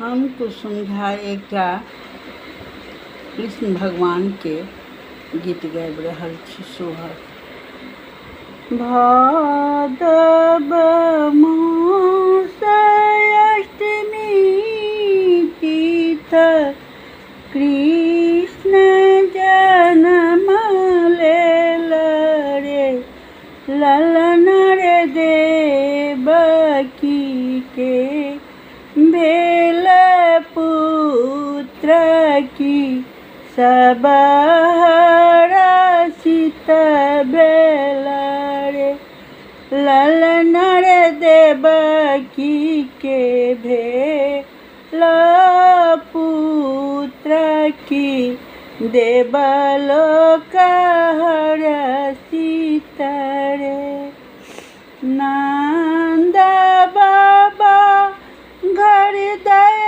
हमको समझा एकटा कृष्ण भगवान के गीत गाबि रहल छी सोहर। भादव मास अष्टमी तीथ कृष्ण जन्म लेल रे, ललन रे देवकी के भेल पुत्र की सब हर्षित भेल रे, ललन रे देवकी के भेल पुत्र की देवलोक हर्षित रे। नंद बाबा घर दैलनी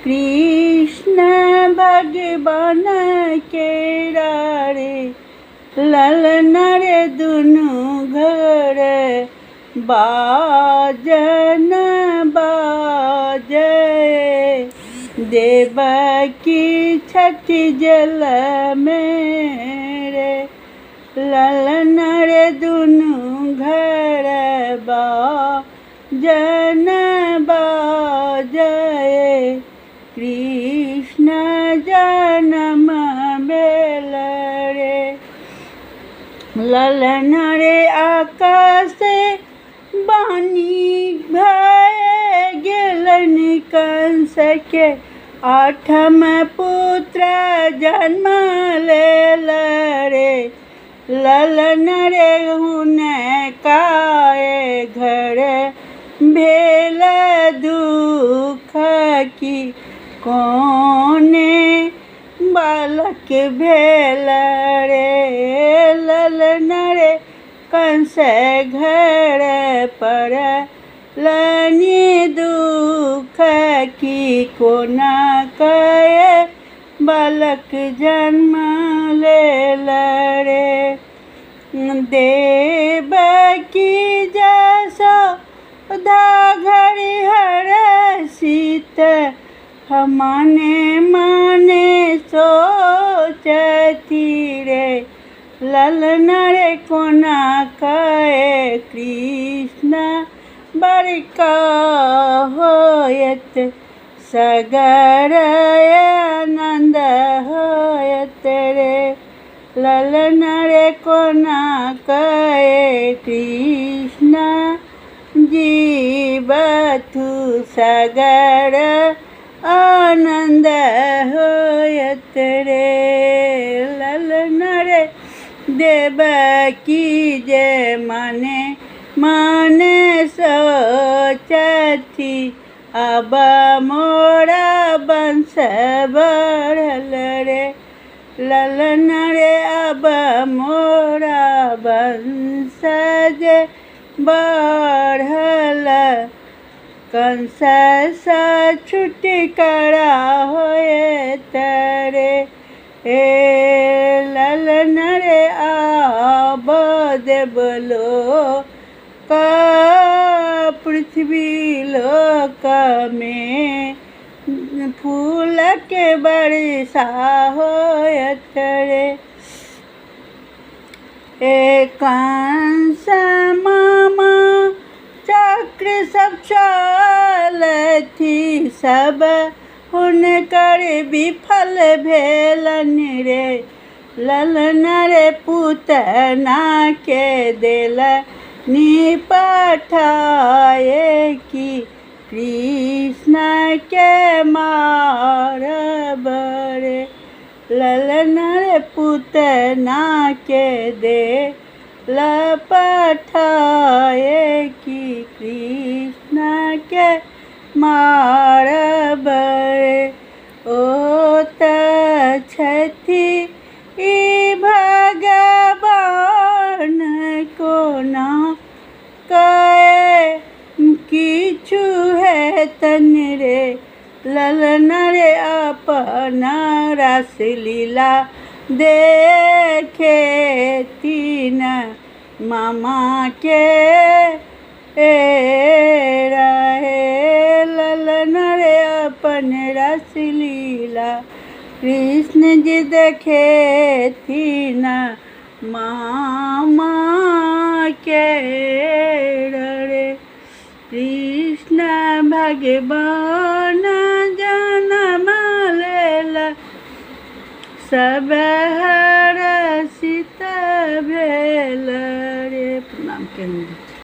कृष्ण भगवान के रे, ललन रे दुनु घर बाजन बाजे, देवकी छठी जल में रे, ललन रे दुनु घर बाजन बाजे, कृष्ण जन्म भेल रे। ललन रे आकाश बानी भय गेलन कंस के, आठम पुत्र जन्म लेल रे, ललन रे हुनकाए घर भेल दुख की, कोने बालक भेल रे, ललन रे कंस घर पर लनी दुख की, कोना कहे बालक जन्म लेल रे। देवकी जसोदा घर हर्षित, मने मने सोचती रे, ललन रे कोना कहे कृष्ण बड़का होयत, सगर आनंद होयत रे, ललन रे कोना कहे कृष्ण जीवतु सगर आनंद होयत रे, ललन रे देवकी जे मने मने सोचती, अब मोरा वंश बढ़ल रे, ललन रे अब मोरा वंश जे बढ़ल, कंस सा छुटकारा होयत रे, ललन रे आब देवलोक पृथ्वी लोक में फूल के वर्षा होयत रे। कंस मामा चक्र सब चलती, सब हुनकर विफल भेलन रे, ललन रे पूतना के देल निपठाए की, कृष्ण के मारब रे, ललन रे पूतना के देल पठाए की, कृष्ण के मारब रे। ओ त छथि ई भगवान कोना कहे किछु हेतन रे, ललन रे अपना रस लीला देखे तीन मामा के रहे। रस लीला कृष्ण जी देखे थी ना मामा के डरे। कृष्ण भगवान जन्म लेला सब हर्षित भेल रे। प्रणाम के हिंदी।